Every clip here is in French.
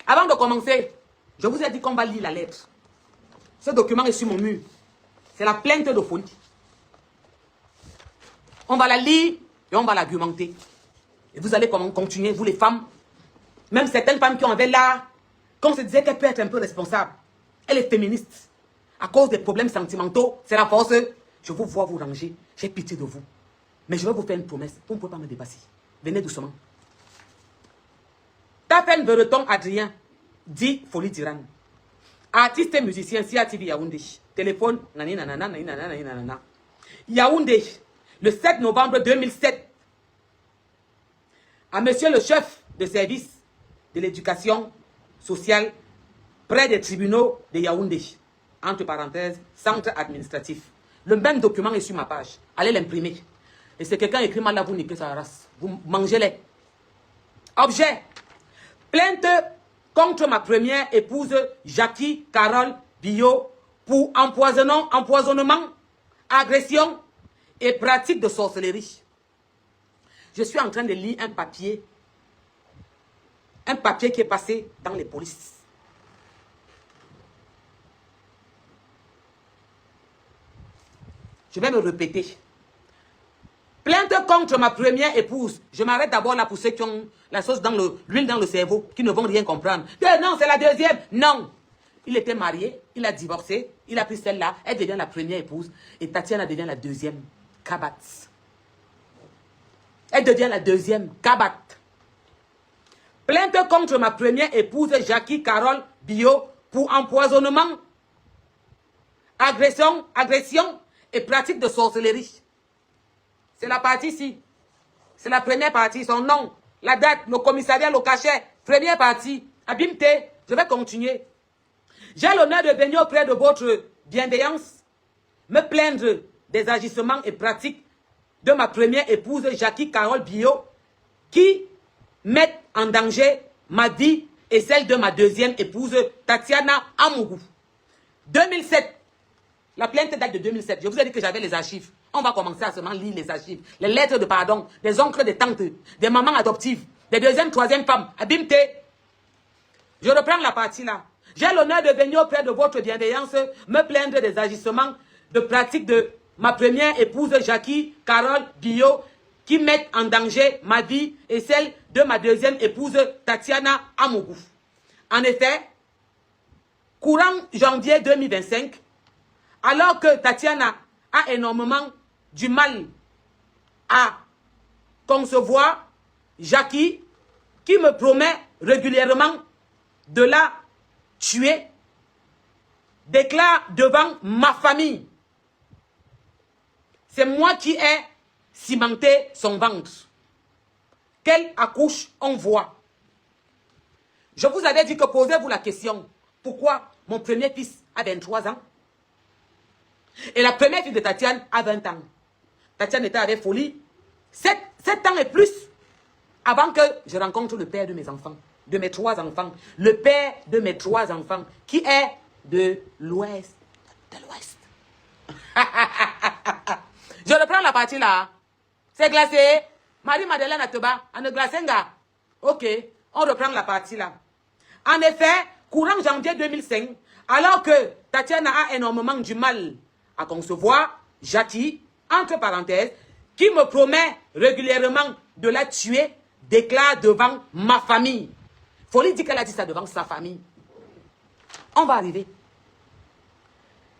Avant de commencer, je vous ai dit qu'on va lire la lettre. Ce document est sur mon mur. C'est la plainte de Folie. On va la lire et on va l'argumenter. Et vous allez continuer, vous les femmes. Même certaines femmes qui ont avait là, qu'on se disait qu'elle peut être un peu responsable. Elle est féministe. À cause des problèmes sentimentaux, c'est la force. Je vous vois vous ranger. J'ai pitié de vous. Mais je vais vous faire une promesse. Vous ne pouvez pas me dépasser. Venez doucement. Tapen Bereton Adrien, dit Folie Diran. Artiste et musicien, CATV Yaoundé. Téléphone, nani nanana, nani nanana, nani nanana. Yaoundé, le 7 novembre 2007. À monsieur le chef de service de l'éducation sociale près des tribunaux de Yaoundé. Entre parenthèses, centre administratif. Le même document est sur ma page. Allez l'imprimer. Et c'est quelqu'un écrit mal là, vous niquez sa race. Vous mangez-les. Objet. Plainte contre ma première épouse, Jackie Carole Bio, pour empoisonnement, agression et pratique de sorcellerie. Je suis en train de lire un papier qui est passé dans les polices. Je vais me répéter. Plainte contre ma première épouse. Je m'arrête d'abord là pour ceux qui ont la sauce dans l'huile dans le cerveau, qui ne vont rien comprendre. Non, c'est la deuxième. Non. Il était marié, il a divorcé, il a pris celle-là, elle devient la première épouse, et Tatiana devient la deuxième. Kabat. Elle devient la deuxième. Kabat. Plainte contre ma première épouse, Jackie Carole Bio, pour empoisonnement, agression et pratique de sorcellerie. C'est la partie ici. C'est la première partie. Son nom, la date, le commissariat, le cachet. Première partie. Abimte. Je vais continuer. J'ai l'honneur de venir auprès de votre bienveillance, me plaindre des agissements et pratiques de ma première épouse, Jackie Carole Bio, qui mettent en danger ma vie et celle de ma deuxième épouse, Tatiana Amougou. 2007. La plainte date de 2007. Je vous ai dit que j'avais les archives. On va commencer à seulement lire les archives. Les lettres de pardon, des oncles, des tantes, des mamans adoptives, des deuxième, troisième femmes. Abimte. Je reprends la partie là. J'ai l'honneur de venir auprès de votre bienveillance, me plaindre des agissements de pratique de ma première épouse, Jackie Carole Bio, qui mettent en danger ma vie et celle de ma deuxième épouse, Tatiana Amougou. En effet, courant janvier 2025, alors que Tatiana a énormément du mal à concevoir, Jackie, qui me promet régulièrement de la tuer, déclare devant ma famille. C'est moi qui ai cimenté son ventre. Quelle accouche on voit. Je vous avais dit que posez-vous la question. Pourquoi mon premier fils a 23 ans et la première fille de Tatiana a 20 ans. Tatiana était avec Folie 7 ans et plus avant que je rencontre le père de mes enfants, de mes 3 enfants. Le père de mes 3 enfants qui est de l'ouest. De l'ouest. Je reprends la partie là. C'est glacé. Marie-Madeleine Ateba, Anne Glacenga. Ok, on reprend la partie là. En effet, courant janvier 2005, alors que Tatiana a énormément du mal à concevoir, Jackie, entre parenthèses, qui me promet régulièrement de la tuer, déclare devant ma famille. Folie dit qu'elle a dit ça devant sa famille. On va arriver.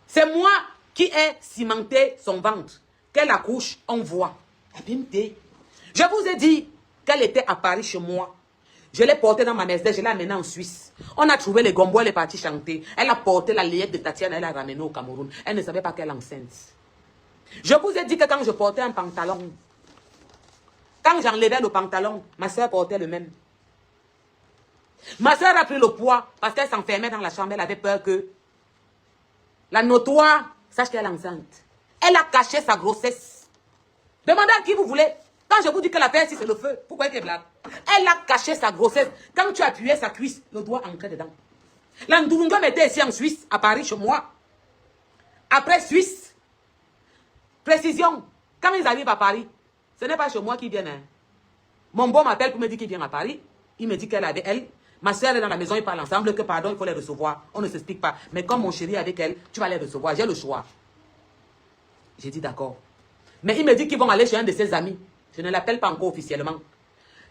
C'est moi qui ai cimenté son ventre. Qu'elle accouche, on voit. Je vous ai dit qu'elle était à Paris chez moi. Je l'ai portée dans ma Mercedes, je l'ai amenée en Suisse. On a trouvé les gombo, elle est partie chanter. Elle a porté la layette de Tatiana, elle l'a ramenée au Cameroun. Elle ne savait pas qu'elle est enceinte. Je vous ai dit que quand je portais un pantalon, quand j'enlevais le pantalon, ma soeur portait le même. Ma soeur a pris le poids parce qu'elle s'enfermait dans la chambre, elle avait peur que la notoire sache qu'elle est enceinte. Elle a caché sa grossesse. Demandez à qui vous voulez. Quand je vous dis que la fête, si c'est le feu, pourquoi elle est blague? Elle a caché sa grossesse. Quand tu appuyais sa cuisse, le doigt entrait dedans. L'Andurungom était ici en Suisse, à Paris, chez moi. Après Suisse, précision, quand ils arrivent à Paris, ce n'est pas chez moi qu'ils viennent. Hein. Mon bon m'appelle pour me dire qu'il vient à Paris. Il me dit qu'elle avait elle. Ma soeur est dans la maison, ils parlent ensemble, que pardon, il faut les recevoir. On ne s'explique pas. Mais comme mon chéri est avec elle, tu vas les recevoir. J'ai le choix. J'ai dit d'accord. Mais il me dit qu'ils vont aller chez un de ses amis. Je ne l'appelle pas encore officiellement.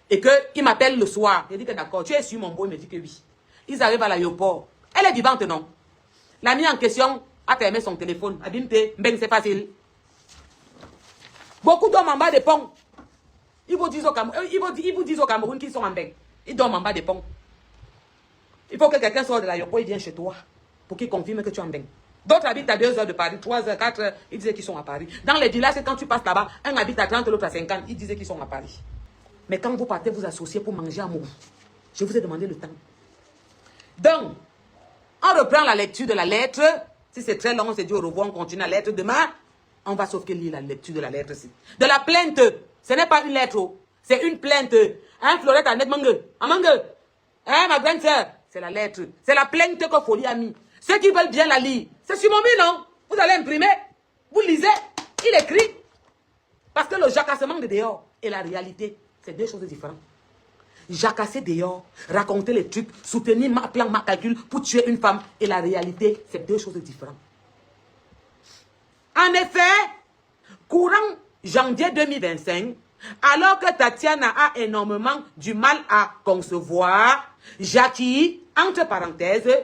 Et qu'il m'appelle le soir. J'ai dit que d'accord. Tu es sur mon beau, il me dit que oui. Ils arrivent à l'aéroport. Elle est vivante, non? L'ami en question a fermé son téléphone. Abimte, ben c'est facile. Beaucoup dorment en bas des ponts. Ils vous disent au Cameroun qu'ils sont en bain. Ils dorment en bas des ponts. Il faut que quelqu'un sorte de l'aéroport et vienne chez toi pour qu'il confirme que tu es en bain. D'autres habitent à 2 heures de Paris, 3 heures, 4 heures. Ils disaient qu'ils sont à Paris. Dans les villages, quand tu passes là-bas, un habite à 30, l'autre à 50. Ils disaient qu'ils sont à Paris. Mais quand vous partez vous associer pour manger à Mourou, je vous ai demandé le temps. Donc, on reprend la lecture de la lettre. Si c'est très long, on se dit au revoir, on continue la lettre. Demain, on va sauf que lire la lecture de la lettre. De la plainte. Ce n'est pas une lettre, c'est une plainte. Hein, Florette, Annette, Mangue. Hein, ma grande sœur, c'est la lettre. C'est la plainte que Folie a mis. Ceux qui veulent bien la lire, c'est sur mon mur, non? Vous allez imprimer, vous lisez, il écrit. Parce que le jacassement de dehors et la réalité, c'est 2 choses différentes. Jacasser dehors, raconter les trucs, soutenir ma plan, ma calcul pour tuer une femme et la réalité, c'est 2 choses différentes. En effet, courant janvier 2025, alors que Tatiana a énormément du mal à concevoir, Jackie, entre parenthèses,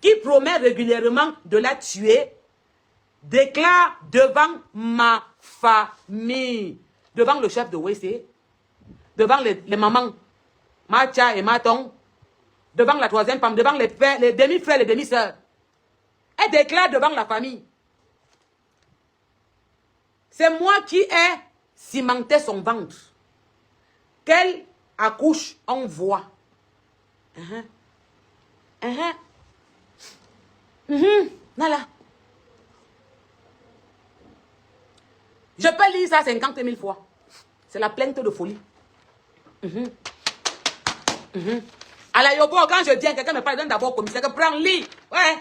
qui promet régulièrement de la tuer, déclare devant ma famille, devant le chef de WC, devant les mamans, Macha et Maton, devant la 3e femme, devant les pères, les demi-frères, les demi-sœurs. Elle déclare devant la famille. C'est moi qui ai cimenté son ventre. Qu'elle accouche, on voit. Voilà. Je peux lire ça 50 000 fois. C'est la plainte de Folie. À l'aéroport, quand je viens, quelqu'un me parle, donne d'abord au commissaire, que prends, lis. Ouais.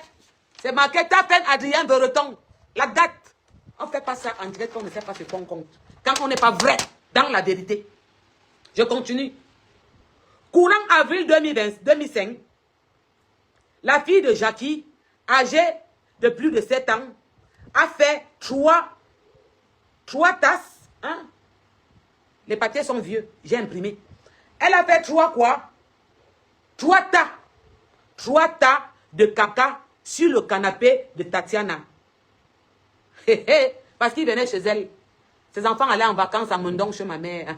C'est marqué, ta peine Adrien Breton. La date. On ne fait pas ça en direct, on ne sait pas ce qu'on compte. Quand on n'est pas vrai dans la vérité. Je continue. Courant avril 2005, la fille de Jackie, âgée de plus de 7 ans, a fait 3 tasses. Hein? Les papiers sont vieux, j'ai imprimé. Elle a fait 3 quoi? 3 tas. 3 tas de caca sur le canapé de Tatiana. Parce qu'il venait chez elle. Ses enfants allaient en vacances à Mundong chez ma mère.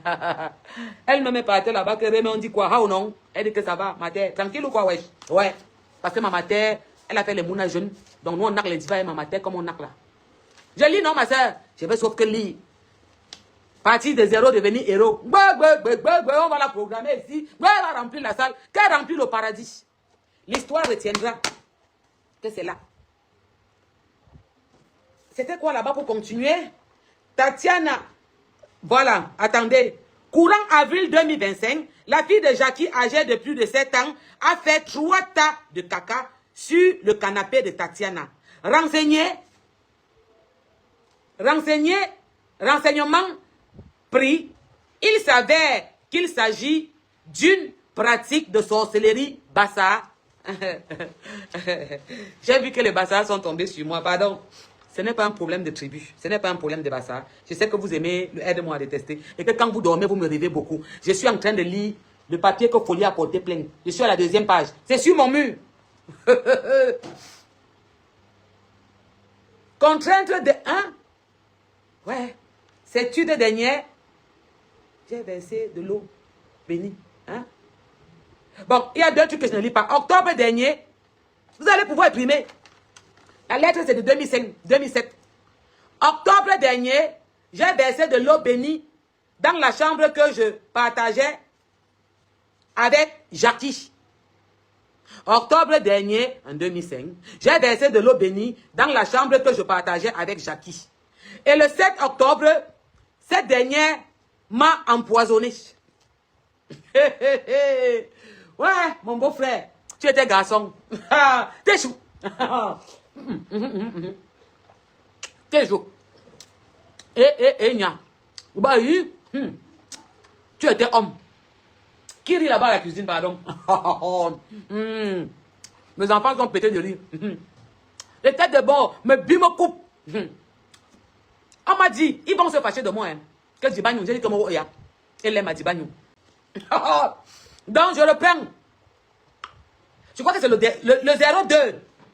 Elle me met partie là-bas, que on dit quoi? Ah ou non? Elle dit que ça va, ma terre. Tranquille ou quoi, ouais? Ouais. Parce que ma terre, elle a fait les mounas jeunes. Donc nous, on a les divas et ma terre comme on a là. Je lis, non, ma soeur? Je vais sauf que lire. Partir de 0, devenir héros. On va la programmer ici. On va remplir la salle. Qu'elle remplit le paradis. L'histoire retiendra que c'est là. C'était quoi là-bas pour continuer? Tatiana, voilà, attendez. Courant avril 2025, la fille de Jackie, âgée de plus de 7 ans, a fait 3 tas de caca sur le canapé de Tatiana. Renseignement pris, il s'avère qu'il s'agit d'une pratique de sorcellerie bassa. J'ai vu que les bassards sont tombés sur moi, pardon. Ce n'est pas un problème de tribu, ce n'est pas un problème de bassard. Je sais que vous aimez, aide-moi à détester. Et que quand vous dormez, vous me rêvez beaucoup. Je suis en train de lire le papier que Folie a porté plein. Je suis à la 2e page. C'est sur mon mur. Contrainte de 1. Ouais. Cette étude dernière, j'ai versé de l'eau bénie. Hein? Bon, il y a 2 trucs que je ne lis pas. Octobre dernier, vous allez pouvoir imprimer. La lettre, c'est de 2007. Octobre dernier, j'ai versé de l'eau bénie dans la chambre que je partageais avec Jackie. Octobre dernier, en 2005, j'ai versé de l'eau bénie dans la chambre que je partageais avec Jackie. Et le 7 octobre, cette dernière m'a empoisonné. Ouais, mon beau-frère, tu étais garçon. T'es chou. T'es chou. Nya. Tu étais homme. Qui rit là-bas à la cuisine, pardon? Mes enfants sont pétés de rire. Les têtes de bord, me coupe. On m'a dit, ils vont se fâcher de moi. Hein. Que Dibagnou, j'ai dit comme Oya. Elle aime à Dibagnou. Donc, je le prends. Je crois que c'est le 02.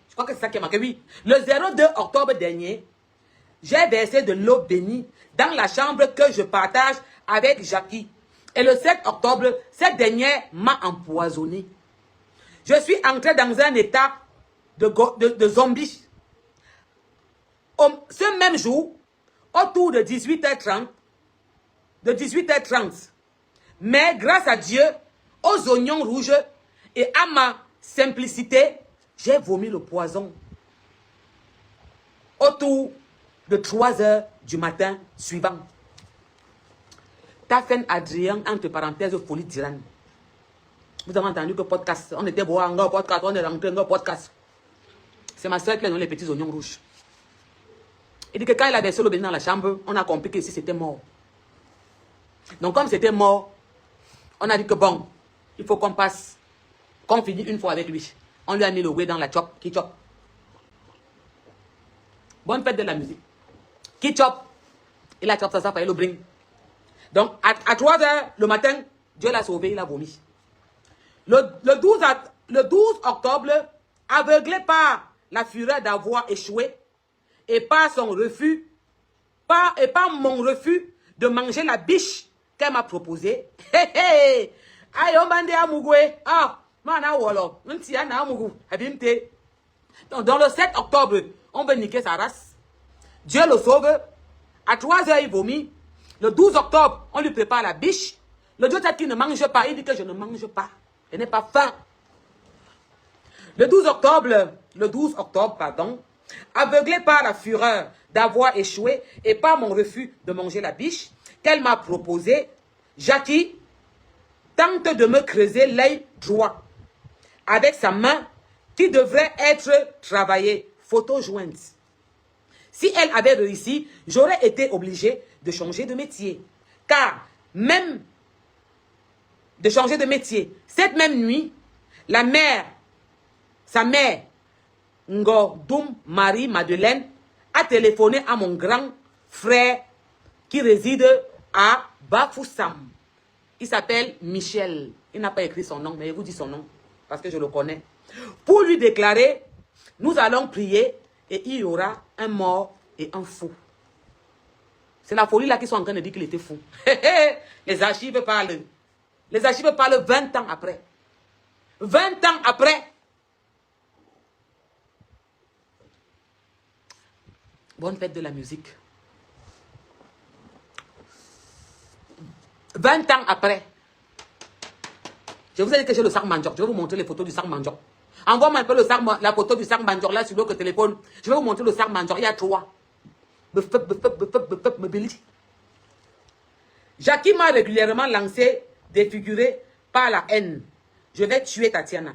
Je crois que c'est ça qui est marqué, oui. Le 02 octobre dernier, j'ai versé de l'eau bénie dans la chambre que je partage avec Jackie. Et le 7 octobre, cette dernière m'a empoisonné. Je suis entré dans un état de zombie. Ce même jour, autour de 18h30, mais grâce à Dieu, aux oignons rouges et à ma simplicité, j'ai vomi le poison. Autour de 3h du matin suivant. Tafen Adrien, entre parenthèses, folie d'Iran. Vous avez entendu que podcast, on était boire un podcast, on est rentré un podcast. C'est ma soeur qui a donné les petits oignons rouges. Il dit que quand il a versé l'eau bénie dans la chambre, on a compris que ici c'était mort. Donc comme c'était mort, on a dit que bon, il faut qu'on passe, qu'on finisse une fois avec lui. On lui a mis le whey dans la chop, qui chop. Bonne fête de la musique. Qui chop. Il a chop ça, il le bring. Donc à 3h le matin, Dieu l'a sauvé, il a vomi. Le 12 octobre, aveuglé par la fureur d'avoir échoué et par son refus, par mon refus de manger la biche qu'elle m'a proposée. Aïe, on bande à Mougoué. Ah, mana wolo. Donc, dans le 7 octobre, on veut niquer sa race. Dieu le sauve. À 3h, il vomit. Le 12 octobre, on lui prépare la biche. Le Dieu qui ne mange pas, il dit que je ne mange pas. Je n'ai pas faim. Le 12 octobre, aveuglé par la fureur d'avoir échoué et par mon refus de manger la biche qu'elle m'a proposée, Jackie tente de me creuser l'œil droit avec sa main qui devrait être travaillée, photo jointe. Si elle avait réussi, j'aurais été obligé de changer de métier. Car même de changer de métier, cette même nuit, sa mère, Ngodoum Marie-Madeleine, a téléphoné à mon grand frère qui réside à Bafoussam. Il s'appelle Michel. Il n'a pas écrit son nom, mais je vous dis son nom, parce que je le connais. Pour lui déclarer, nous allons prier et il y aura un mort et un fou. C'est la folie là qu'ils sont en train de dire qu'il était fou. Les archives parlent. Les archives parlent 20 ans après. 20 ans après. Bonne fête de la musique. 20 ans après. Je vous ai dit que j'ai le sac Mandjok. Je vais vous montrer les photos du sac Mandjok. Envoie-moi un peu la photo du sac Mandjok là sur votre téléphone. Je vais vous montrer le sac Mandjok. Il y a 3. Jackie m'a régulièrement lancé défiguré par la haine. Je vais tuer Tatiana.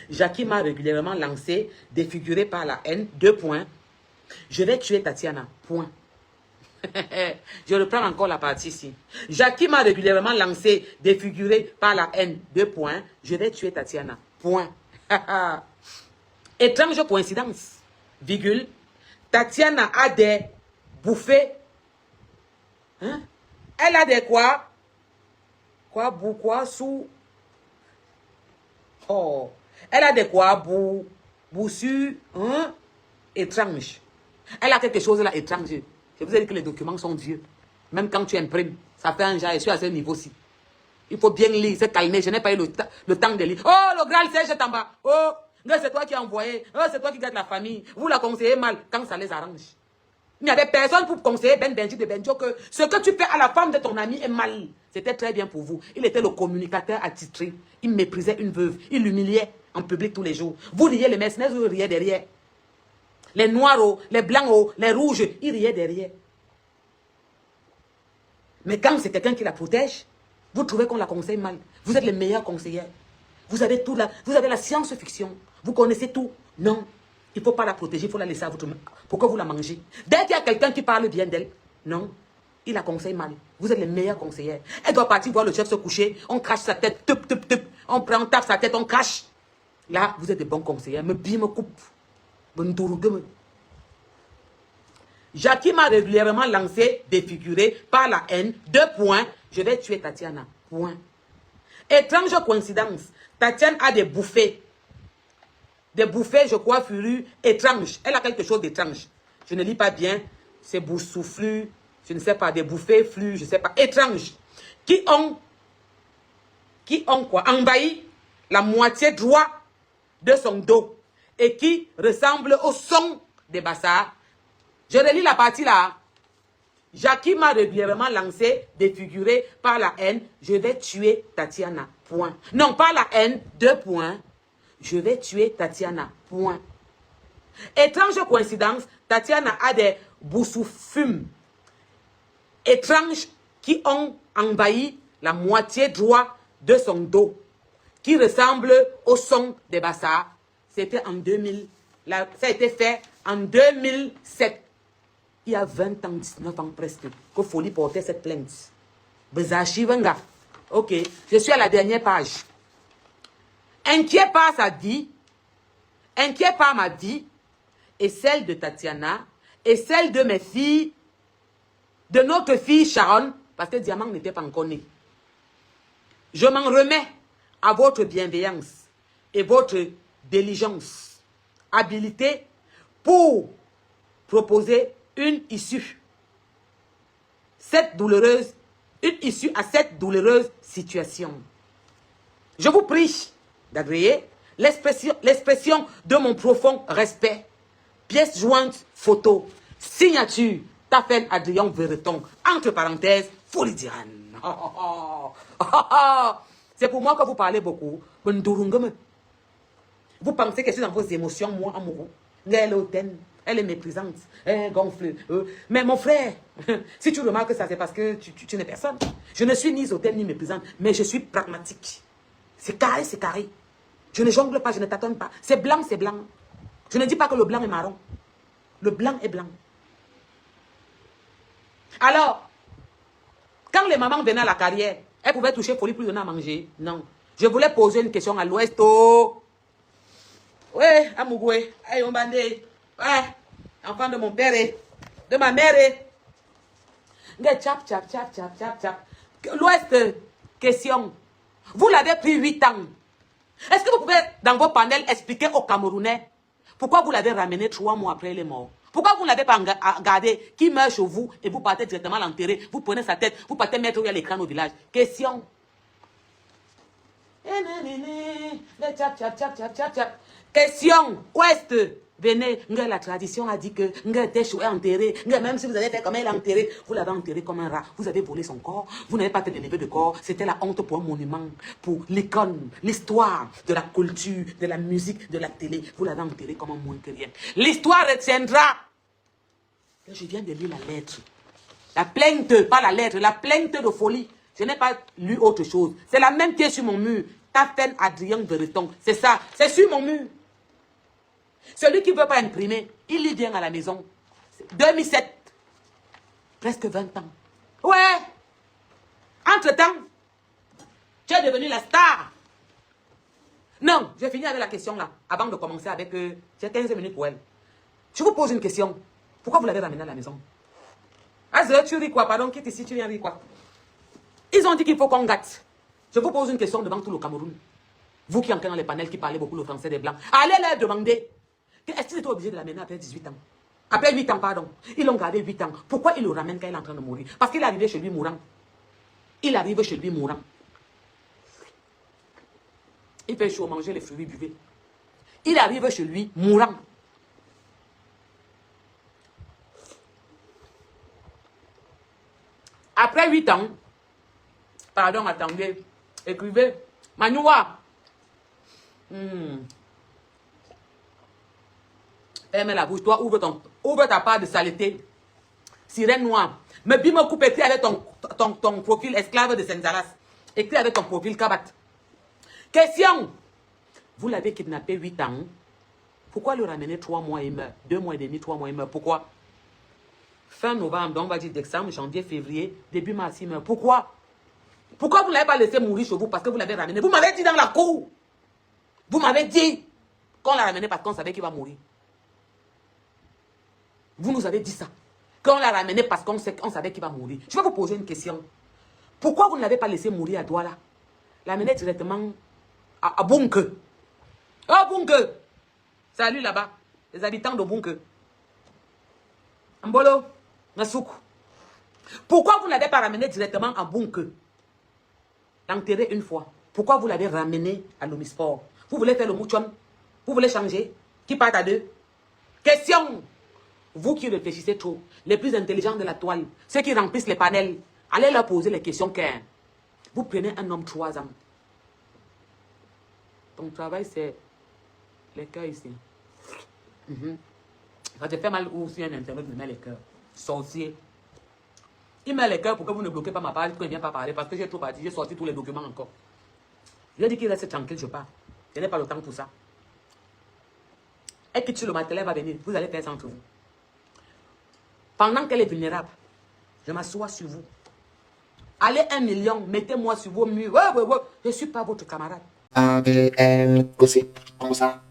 Jackie m'a régulièrement lancé défiguré par la haine. 2 points. Je vais tuer Tatiana. Point. Je reprends encore la partie ici. Jackie m'a régulièrement lancé défiguré par la haine. 2 points. Je vais tuer Tatiana. Point. Étrange coïncidence. Virgule. Tatiana a des bouffées. Hein? Elle a des quoi? Quoi sous? Oh. Elle a des quoi? Boussures. Hein? Étrange. Elle a quelque chose là étrange. Je vous ai dit que les documents sont vieux. Même quand tu imprimes, ça fait un genre. Je suis à ce niveau-ci. Il faut bien lire, se calmer. Je n'ai pas eu le temps de lire. Oh, le Graal c'est en bas. Oh, c'est toi qui as envoyé. Oh, c'est toi qui gardes la famille. Vous la conseillez mal quand ça les arrange. Il n'y avait personne pour conseiller Ben Benji de Benjo que ce que tu fais à la femme de ton ami est mal. C'était très bien pour vous. Il était le communicateur attitré. Il méprisait une veuve. Il l'humiliait en public tous les jours. Vous riez les mercenaires, vous riez derrière. Les noirs, les blancs, les rouges, ils riaient derrière. Mais quand c'est quelqu'un qui la protège, vous trouvez qu'on la conseille mal. Vous êtes les meilleurs conseillers. Vous avez tout là. Vous avez la science-fiction. Vous connaissez tout. Non. Il ne faut pas la protéger, il faut la laisser à votre main pour que vous la mangez. Dès qu'il y a quelqu'un qui parle bien d'elle, non. Il la conseille mal. Vous êtes les meilleurs conseillers. Elle doit partir voir le chef se coucher. On crache sa tête. Tup, tup, tup. On prend, on tape sa tête, on crache. Là, vous êtes des bons conseillers. Me bim, me coupe. Jackie m'a régulièrement lancé, défiguré par la haine. 2 points. Je vais tuer Tatiana. Point. Étrange coïncidence. Tatiana a des bouffées. Des bouffées, je crois, furent étranges. Elle a quelque chose d'étrange. Je ne lis pas bien. C'est boursouflus. Je ne sais pas, des bouffées, flux, je ne sais pas, étranges, qui ont quoi, envahi la moitié droite de son dos et qui ressemblent au son des bassards. Je relis la partie là. Jackie m'a régulièrement lancé, défiguré par la haine. Je vais tuer Tatiana. Point. Non, pas la haine. 2 points. Je vais tuer Tatiana. Point. Étrange coïncidence, Tatiana a des boursouflus étranges qui ont envahi la moitié droite de son dos, qui ressemble au son des bassards. C'était en 2000. Ça a été fait en 2007. Il y a 20 ans, 19 ans presque, que Folie portait cette plainte. Bezachivenga. Ok, je suis à la dernière page. Inquiet par sa vie, inquiet par ma vie, et celle de Tatiana, et celle de mes filles, de notre fille Sharon, parce que Diamant n'était pas encore né. Je m'en remets à votre bienveillance et votre diligence, habilité pour proposer une issue. Une issue à cette douloureuse situation. Je vous prie d'agréer l'expression de mon profond respect. Pièce jointe, photo, signature, Tafen Adrien Vereton, entre parenthèses, Folie d'Iran. C'est pour moi que vous parlez beaucoup. Vous pensez que je suis dans vos émotions, moi, amoureux. Elle est hautaine, elle est méprisante, elle gonfle. Mais mon frère, si tu remarques ça, c'est parce que tu n'es personne. Je ne suis ni hautaine ni méprisante, mais je suis pragmatique. C'est carré, c'est carré. Je ne jongle pas, je ne tâtonne pas. C'est blanc, c'est blanc. Je ne dis pas que le blanc est marron. Le blanc est blanc. Alors, quand les mamans venaient à la carrière, elles pouvaient toucher Folie pour lui donner à manger. Non. Je voulais poser une question à l'ouest. Oh. Ouais, Amougoué. Aïe, on bandé. Ouais, enfant de mon père et de ma mère. Tchap, tchap, tchap, tchap, tchap, tchap. L'ouest, question. Vous l'avez pris 8 ans. Est-ce que vous pouvez, dans vos panels, expliquer aux Camerounais pourquoi vous l'avez ramené 3 mois après il est mort? Pourquoi vous ne l'avez pas regardé qui meurt chez vous et vous partez directement l'enterrer? Vous prenez sa tête, vous partez mettre où il y a l'écran au village. Question. Question. Ouest. Venez. La tradition a dit que était enterré. Même si vous avez fait comme elle est enterrée, vous l'avez enterré comme un rat. Vous avez volé son corps. Vous n'avez pas fait de levée de corps. C'était la honte pour un monument, pour l'icône, l'histoire de la culture, de la musique, de la télé. Vous l'avez enterré comme un moins que rien. L'histoire retiendra. Je viens de lire la lettre. La plainte, pas la lettre, la plainte de Folie. Je n'ai pas lu autre chose. C'est la même qui est sur mon mur. Tafen Adrien Vereton. C'est ça. C'est sur mon mur. Celui qui ne veut pas imprimer, il lit bien à la maison. 2007. Presque 20 ans. Ouais. Entre-temps, tu es devenu la star. Non, j'ai fini avec la question là. Avant de commencer avec... j'ai 15 minutes pour elle. Je vous pose une question. Pourquoi vous l'avez ramené à la maison? Azre, tu ris quoi? Pardon, quitte ici, tu viens rire quoi? Ils ont dit qu'il faut qu'on gâte. Je vous pose une question devant tout le Cameroun. Vous qui entrez dans les panels, qui parlez beaucoup le français des Blancs. Allez leur demander. Est-ce qu'ils étaient obligés de l'amener après 18 ans? Après 8 ans, pardon. Ils l'ont gardé 8 ans. Pourquoi ils le ramènent quand il est en train de mourir? Parce qu'il est arrivé chez lui mourant. Il arrive chez lui mourant. Il fait chaud, manger les fruits, buvez. Il arrive chez lui mourant. Après 8 ans, pardon, attendez, écrivez, Manoua. Ferme la bouche, toi, ouvre ta part de saleté. Sirène noire. Mais bien me coupe, écris avec ton profil esclave de Senzalas. Écris avec ton profil Kabat. Question. Vous l'avez kidnappé 8 ans. Pourquoi le ramener 3 mois et meurt? 2 mois et demi, 3 mois et meurt. Pourquoi? Fin novembre, on va dire décembre, janvier, février, début mars, il meurt. Pourquoi? Pourquoi vous ne l'avez pas laissé mourir chez vous? Parce que vous l'avez ramené. Vous m'avez dit dans la cour. Vous m'avez dit qu'on l'a ramené parce qu'on savait qu'il va mourir. Vous nous avez dit ça. Qu'on l'a ramené parce qu'on savait qu'il va mourir. Je vais vous poser une question. Pourquoi vous ne l'avez pas laissé mourir à Douala? L'amener directement à Bunke. Oh, Bunke! Salut là-bas. Les habitants de Bunke. Mbolo, Nasuku. Pourquoi vous ne l'avez pas ramené directement à Bunke? L'enterrer une fois. Pourquoi vous l'avez ramené à l'Omisport? Vous voulez faire le mouchon? Vous voulez changer? Qui part à deux? Question! Vous qui réfléchissez trop, les plus intelligents de la toile, ceux qui remplissent les panels, allez leur poser les questions qu'un. Vous prenez un homme 3 ans. Ton travail, c'est les cœurs ici. Ça te fait mal ou si un internet me met les cœurs. Sorcier. Il met les cœurs pour que vous ne bloquez pas ma page quand il ne vient pas parler. Parce que j'ai trop parti, j'ai sorti tous les documents encore. Je dis qu'il reste tranquille, je pars. Je n'ai pas le temps pour ça. Et que tu le matin va venir, vous allez faire ça entre vous. Pendant qu'elle est vulnérable, je m'assois sur vous. Allez 1 million, mettez-moi sur vos murs. Ouais. Je ne suis pas votre camarade. ADN, gossip, comme ça,